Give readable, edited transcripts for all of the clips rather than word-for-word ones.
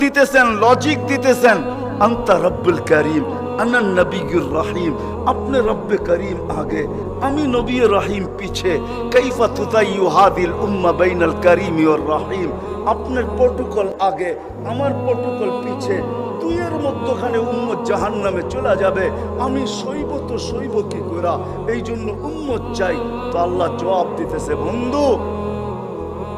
দিতেছেন, লজিক দিতেছেন। আনতা রব্বুল করিম আনা নবিয়ুর রহিম, আপনি রব্বে করিম আগে, আমি নবী রহিম পিছে। কাইফা তুতাইয়ু হাদিল উম্মাহ বাইনাল করিম ওয়ার রহিম, আপনার প্রটোকল আগে, আমার প্রটোকল পিছে, দুইয়ের মধ্যখানে উম্মত জাহান্নামে চলে যাবে, আমি সইব তো সইব কি করা? এই জন্য উম্মত চাই। তো আল্লাহ জবাব দিতেছে, বন্ধু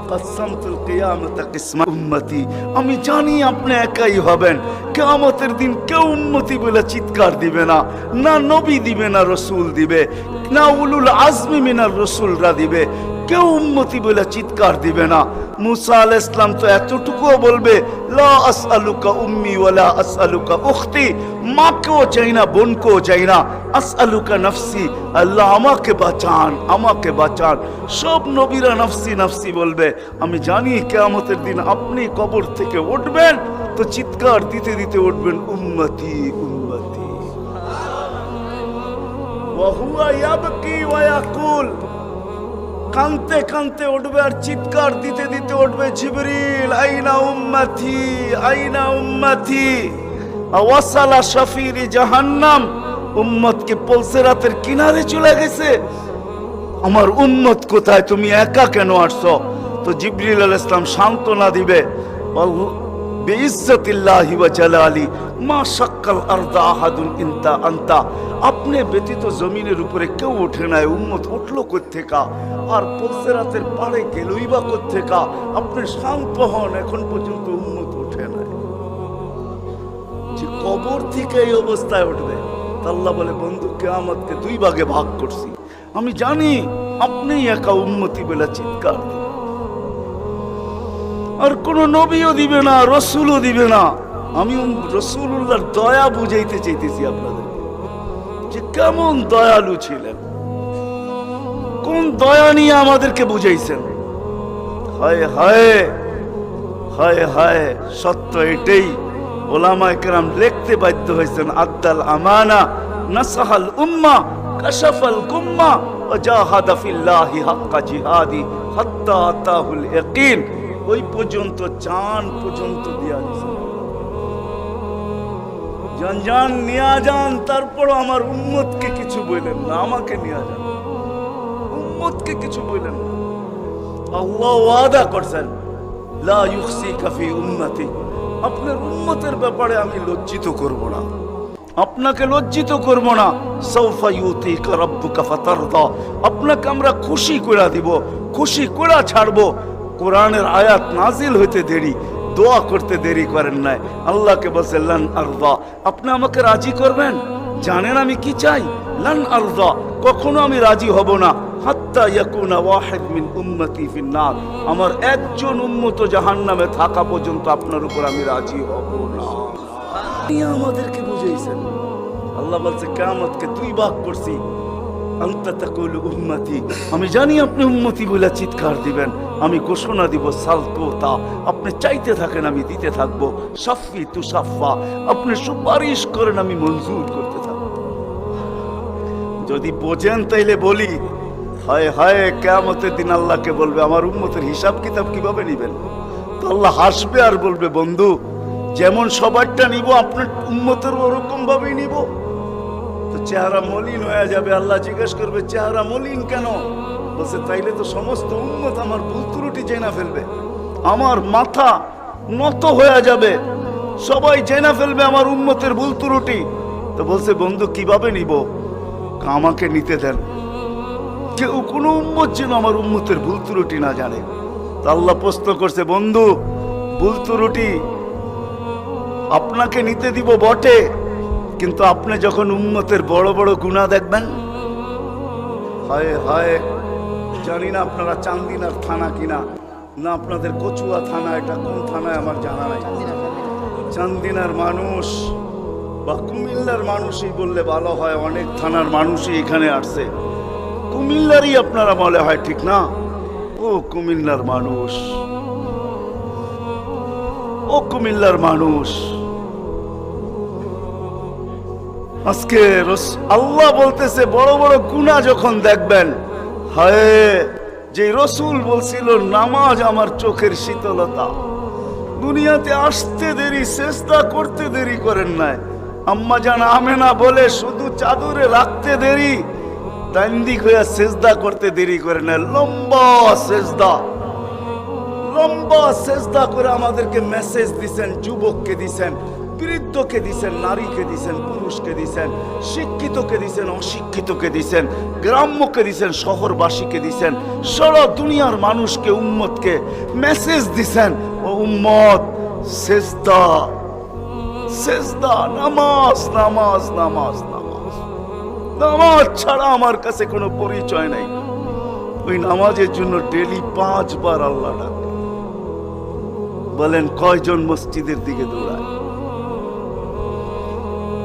কসমতুল কিয়ামত কিসমত উম্মতি, আমি জানি আপনি একাই হবেন। কিয়ামতের দিন কেউ উম্মতি বলে চিৎকার দিবে না, না নবী দিবে, না রসুল দিবে, না উলুল আজমি মিনার রসুলরা দিবে, কেউ উম্মতি বলে চিৎকার দিবে না। মুসা আলাইহিস সালাম তো এতটুকুও বলবে, লা আসআলুকা উম্মি ওয়ালা আসআলুকা উখতি, মাকেও চাই না, বোনকেও চাই না, আসআলুকা নফসি, আল্লাহ আমাকে বাঁচান, আমাকে বাঁচান। সব নবীরা নফসি নফসি বলবে। আমি জানি কিয়ামতের দিন আপনি কবর থেকে উঠবেন, তো চিৎকার দিতে দিতে উঠবেন, উম্মতি উম্মতি। ওয়া হুয়া ইয়াবকি ওয়া ইয়াকুল, কানতে কানতে উঠবে আর চিৎকার দিতে দিতে উঠবে, জিবরিল আইনা উম্মতি আইনা উম্মতি। ওয়াসালা শাফিরি জাহান্নাম, উম্মত কে পুলসিরাতের কিনারে চলে গেছে, আমার উম্মত কোথায়, তুমি একা কেন আসছো? তো জিবরিল আলাইহিস সালাম সান্ত্বনা দিবে, বিইজ্জতিল্লাহি ওয়া জালালি মা শাক্কাল আরদা আহাদুন ইনতা আনতা, আপনি ব্যতীত জমিনের উপরে কেউ ওঠে নাই, উম্মত উঠলো কোত্থেকা? আর পুলসিরাতের পাড়ে গেলই বা কোত্থেকা? আপনি শান্ত হন, এখন পর্যন্ত উম্মত ওঠে নাই। যে কবর থেকে এই অবস্থায় উঠবে, আল্লাহ বলে, বন্ধু কিয়ামতকে দুই ভাগে ভাগ করছি, আমি জানি আপনি একা উম্মতি বলে চিৎকার দিবেন, আর কোন নবীও দিবে না, রসুলও দিবে না। আমি রসুলুল্লাহর দয়া বুঝাইতে চাইতেছি আপনাদের, যে কেমন দয়ালু ছিলেন, কোন দয়া নিয়ে আমাদেরকে বুঝাইছেন। হায় হায় হায় হায়, সত্য এটাই। ওলামায়ে কেরাম লিখতে বাধ্য হয়েছেন, আদ্দাল আমানা নাসাহাল উম্মাহ কাশাফাল গুম্মা ওয়া জাহাদা ফিল্লাহি হাক্কা জিহাদি হাত্তা আতাহুল ইয়াকিন। ওই পর্যন্ত চান পর্যন্ত দিয়া দিয়েছেন, জান জান নিয়া যান, তারপর আমার উম্মতকে কিছু বললেন না, আমাকে নিয়ে যান, উম্মতকে কিছু বললেন না। আল্লাহ ওয়াদা করছেন, লা ইউখসিকা ফি উম্মতি, আপনার উম্মতের ব্যাপারে আমি লজ্জিত করব না, আপনাকে লজ্জিত করব না। সাউফা ইউতিকা রাব্বুকা ফাতারদা, আপনাকে আমরা খুশি করে দিব, খুশি করে ছাড়বো। কোরআনের আয়াত নাজিল হইতে দেরি, দোয়া করতে দেরি করেন নাই। আল্লাহকে বলছে, লান আরদা, আপনি আমাকে রাজি করবেন? জানেন আমি কি চাই? লান আরদা, কখনো আমি রাজি হব না, হাত্তা ইয়াকুনা ওয়াহিদ মিন উম্মতি ফিন নার, আমার একজন উম্মত জাহান্নামে থাকা পর্যন্ত আপনার উপর আমি রাজি হব না। আপনি আমাদেরকে বুঝাইছেন। আল্লাহ বলছে, কিয়ামতকে দুই ভাগ করছি, আনতা তাকুলু উম্মতি, আমি জানি আপনি উম্মতি বলে চিৎকার দিবেন, আমি ঘোষণা দিব, সালতোতা, আপনি চাইতে থাকেন আমি দিতে থাকবো, শাফি তুশাফা, আপনি সুপারিশ করেন আমি মঞ্জুর করতে থাকবো। যদি বোঝেন তাইলে বলি, হায় হায়, কিয়ামতের দিন আল্লাহকে বলবে, আমার উম্মতের হিসাব কিতাব কিভাবে নিবেন? তো আল্লাহ হাসবে আর বলবে, বন্ধু যেমন সবারটা নিব আপনার উম্মতের ওরকম ভাবেই নিব। তো চেহারা মলিন হয়ে যাবে, আল্লাহ জিজ্ঞেস করবে, চেহারা মলিন কেন? বলছে, তাইলে তো সমস্ত উম্মত আমার ভুল ত্রুটি জেনে ফেলবে, আমার মাথা নত হয়ে যাবে, সবাই জেনে ফেলবে আমার উম্মতের ভুল ত্রুটি। তো বলছে, বন্ধু কিভাবে নিব? আমাকে নিতে দেন, কেউ কোনো উম্মত যেন আমার উম্মতের ভুল ত্রুটি না জানে। তো আল্লাহ প্রশ্ন করছে, বন্ধু ভুল ত্রুটি আপনাকে নিতে দিব বটে, কিন্তু আপনি যখন উম্মতের বড় বড় গুনাহ দেখবেন, হায় হায়, জানি না আপনারা চান্দিনার থানা কিনা, না আপনাদের কচুয়া থানা, এটা কোন থানায় আমার জানা নাই। চান্দিনার মানুষ বা কুমিল্লার মানুষই বললে ভালো হয়, অনেক থানার মানুষই এখানে আসছে, কুমিল্লারই আপনারা বলে হয়, ঠিক না? ও কুমিল্লার মানুষ, ও কুমিল্লার মানুষ, আজকে আল্লাহ বলতেছে, বড় বড় গুনাহ যখন দেখবেন, হায়, যে রসুল বলছিল নামাজ আমার চোখের শীতলতা, দুনিয়াতে আসতে দেরি, চেষ্টা করতে দেরি করেন নাই। আম্মা জান আমেনা বলে শুধু চাদরে রাখতে দেরি, দান্দিক হইয়া সেজদা করতে দেরি করে না। লম্বা সেজদা, লম্বা সেজদা করে আমাদেরকে মেসেজ দিছেন। যুবককে দিছেন, বৃদ্ধকে দিছেন, নারীকে দিছেন, পুরুষকে দিছেন, শিক্ষিতকে দিছেন, অশিক্ষিতকে দিছেন, গ্রাম্যকে দিছেন, শহরবাসীকে দিছেন, সারা দুনিয়ার মানুষকে, উম্মতকে মেসেজ দিছেন। ও উম্মত, সেজদা, সেজদা, নামাজ, নামাজ, নামাজ, নামাজ। নামাজ ছাড়া আমার কাছে কোনো পরিচয় নাই। ওই নামাজের জন্য ডেলি 5 বার আল্লাহ ডাকে। বলেন কয়জন মসজিদের দিকে দৌড়ায়?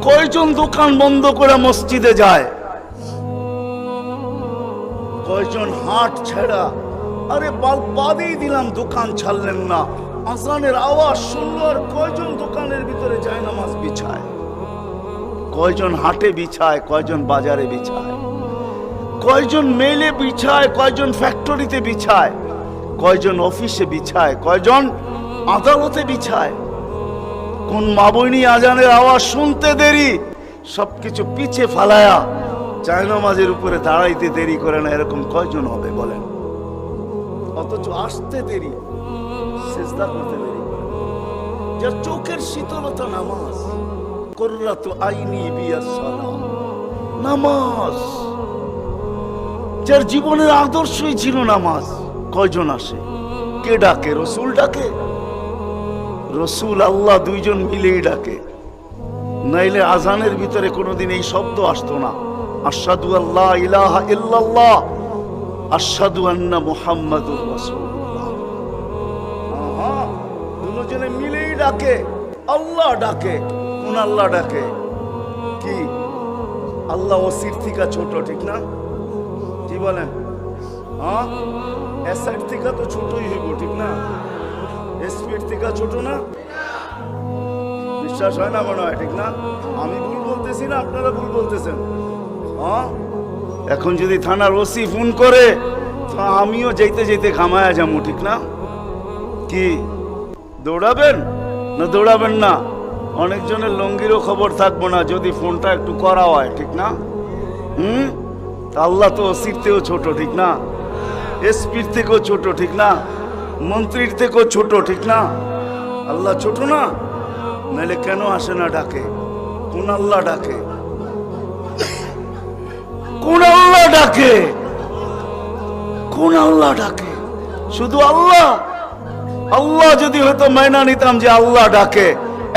কয়জন দোকান বন্ধ করে মসজিদে যায়? কয়জন হাট ছেড়া, আরে বাদেই দিলাম দোকান ছাড়লেন না, আজানের আওয়াজ শুনলো আর কয়জন দোকানের ভিতরে যায় নামাজ বিছায়? কয়জন হাটে বিছায়, কয়জন বাজারে বিছায়, কয়জন মেলে বিছায়, কয়জন ফ্যাক্টরিতে বিছায়, কয়জন অফিসে বিছায়, কয়জন আদালতে বিছায়? কোন মা বইনি আজানের আওয়াজ শুনতে দেরি, সবকিছু পিছে ফালায়া জায়নামাজের উপরে দাঁড়াইতে দেরি করে না, এরকম কয়জন হবে বলেন? অথচ আসতে দেরি, সিজদা করতে দেরি। যার চোখের শীতলতা নামাজ, কুররাতু আইনি বিয়াস সালাম, নামাজ। যার জীবনের আদর্শই ছিল নামাজ, কয়জন আসে? কে ডাকে? রসুল ডাকে? রসুল আল্লাহ দুইজন মিলেই ডাকে, নাইলে আজানের ভিতরে কোনোদিন এই শব্দ আসতো না, আশহাদু আল্লা ইলাহা ইল্লাল্লাহ, আশহাদু আন্না মুহাম্মাদুর রাসূলুল্লাহ। দুজনে মিলেই ডাকে, আল্লাহ ডাকে। কোন আল্লাহ ডাকে? কি আল্লাহ ওসির থেকে ছোট, ঠিক না? কি বলেন? হ্যাঁ, এসআইড থেকে তো ছোটই হইব, ঠিক না? স্পিড থেকে ছোট না? বিশ্বাস হয় না মনে হয়, ঠিক না? আমি ভুল বলতেছি না, আপনারা ভুল বলতেছেন। হ্যাঁ, এখন যদি থানার ওসি ফোন করে তো আমিও যেতে যেতে ঘামায়া যাবো, ঠিক না? কি দৌড়াবেন না দৌড়াবেন না? অনেকজনের লঙ্গিরও খবর থাকবো না যদি ফোনটা একটু করা হয়, ঠিক না? আল্লাহ তো ওসির থেকেও ছোট, ঠিক না? এসপির থেকেও ছোট, ঠিক না? মন্ত্রীর থেকেও ছোট, ঠিক না? আল্লাহ ছোট না? নাহলে কেন আসে না ডাকে? কোন আল্লাহ ডাকে? কোন আল্লাহ ডাকে? কোন আল্লাহ ডাকে? শুধু আল্লাহ। আল্লাহ যদি হয়তো মাইনা নিতাম যে আল্লাহ ডাকে,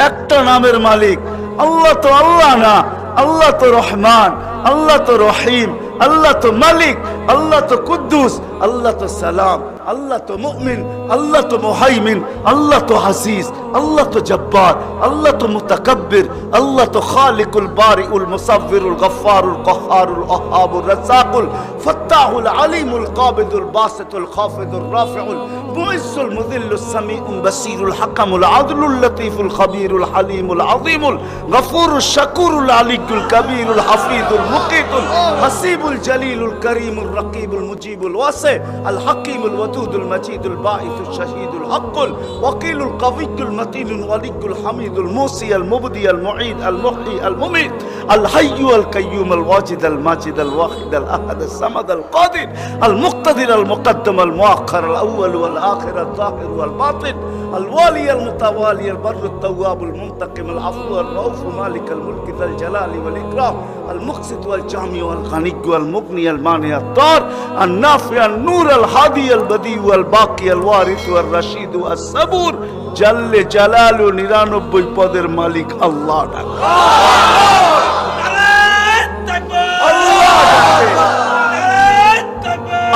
একটা নামের মালিক আল্লাহ, তো আল্লাহ না, আল্লাহ তো রহমান, আল্লাহ তো রহিম, আল্লাহ তো মালিক, আল্লাহ তো কুদ্দুস, আল্লাহ তো সালাম, আল্লাহ তো মুমিন, আল্লাহ তো মুহাইমিন, আল্লাহ তো আজিজ, আল্লাহ তো জব্বার, আল্লাহ তো মুতাকাব্বির, আল্লাহ তো খালিকুল বারিউল মুসাব্বিরুল গফফারুল কহ্হারুল ওয়াহ্হাবুর রাজ্জাকুল ফাত্তাহুল আলিমুল কাবিদুল বাসিতুল খাফিদুর রাফিউল মুইজ্জুল মুযিল্লুস সামিউল বাসীরুল হাকামুল আদলুল লতীফুল খবীরুল হালিমুল আযীমুল গফুরুশ শাকুরুল আলিয়ুল কবীরুল হাফিজুল মুকিতুল হাসিবুল জলিলুল করিমুল রকিবুল মুজিবুল ওয়াসি আল হাকিমুল ওয়াদুদুল মজিদুল বাঈসুশ শাহীদুল হকুল ওয়াকিলুল কবিয়ুল মতিনুল ওয়ালিয়ুল হামিদুল মুসি আল মুবদি আল মুঈদ আল মুহয়ি আল মুমীত আল হাইয়্যু আল কাইয়্যুম আল ওয়াজিদ আল মাজিদ আল ওয়াহিদ আল আহাদ আল সামাদ আল কাদির আল মুক্তাদির আল মুকদ্দম আল মুআখ্খার আল আউয়াল ওয়াল আখির আল যাহির ওয়াল বাতিন আল ওয়ালি আল মুতাওয়ালি আল বাররু আত তাওয়াব আল মুনতাকিম আল আফু আল রাউফ মালিক আল মুলক যাল জালালি ওয়াল ইকরাম আল মুকসিত ওয়াল জামি ওয়াল গানি ওয়াল মুগনি আল মানি আত তার আল নাফি আল নূর আল হাদি আল বদি ওয়াল বাকি আল ওয়ারিস ওয়াল রশিদ ওয়াস সাবুর জাল্লে জালালু 99 পদের মালিক আল্লাহ ডাকে।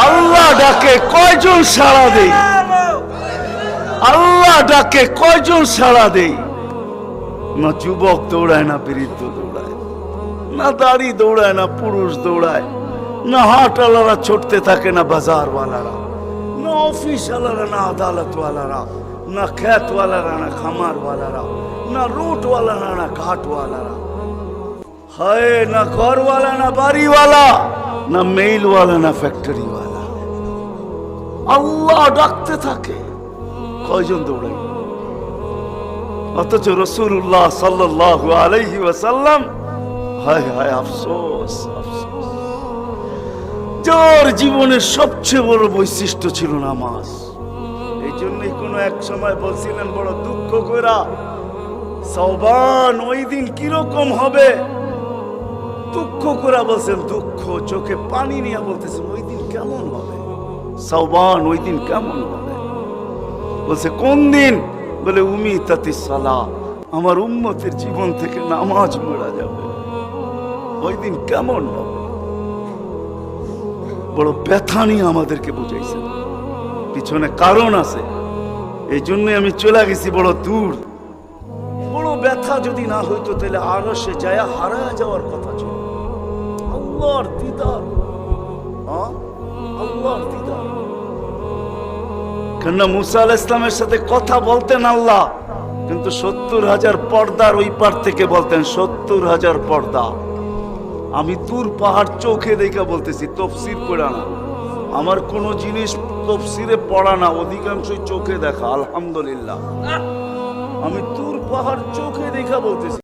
আল্লাহ ডাকে কয়জন সাড়া দেই? আল্লাহ ডাকে কয়জন সাড়া দেই? না যুবক দৌড়ায়, না বৃদ্ধ দৌড়ায়, না দাড়ি দৌড়ায়, না পুরুষ দৌড়ায়, না হাটওয়ালারা ছুটতে থাকে, না বাজারওয়ালারা, না অফিসওয়ালারা, না আদালতওয়ালারা, না খেতওয়ালারা, না খামারওয়ালারা, না রুটওয়ালারা, না ঘাটওয়ালারা, হায় না ঘরওয়ালা, না বাড়িওয়ালা, না মেইলওয়ালা, না ফ্যাক্টরিওয়ালা। আল্লাহ ডাকতে থাকে, কয়জন দৌড়াই? অথচ রাসূলুল্লাহ সাল্লাল্লাহু আলাইহি ওয়াসাল্লাম, হায় হায় আফসোস আফসোস, যার জীবনের সবচেয়ে বড় বৈশিষ্ট্য ছিল নামাজ। এই জন্যই কোন এক সময় বলছিলেন বড় দুঃখ কইরা, সাওবান ওই দিন কিরকম হবে, দুঃখ করে বলছেন, দুঃখ চোখে পানি নিয়ে বলতেছেন ওই দিন কেমন হবে, সাওবান ওই দিন কেমন হবে। বলছে কোন দিন? বলে উমিতাতিস সালাহ, আমার উম্মতের জীবন থেকে নামাজ মরা যাবে, ওই দিন কেমন হবে। বড় ব্যথা নিয়ে আমাদেরকে বুঝাইছেন, পিছনে কারণ আছে, এই জন্যই আমি চলে গেছি বড় দূর। বড় ব্যথা যদি না হইতো তাহলে আরো সে যায় হারায় যাওয়ার কথা ছিল। আল্লাহর দিদার, আল্লাহর দিদার। কেননা মুসা আলাইহিস সালামের সাথে কথা বলতেন আল্লাহ, কিন্তু 70,000 পর্দার ওই পার থেকে বলতেন, 70,000 পর্দা। আমি তুর পাহাড় চোখে দেখা বলতেছি, তফসির পড়া না, আমার কোন জিনিস তফসিরে পড়া না, অধিকাংশই চোখে দেখা। আলহামদুলিল্লাহ, আমি তুর পাহাড় চোখে দেখা বলতেছি।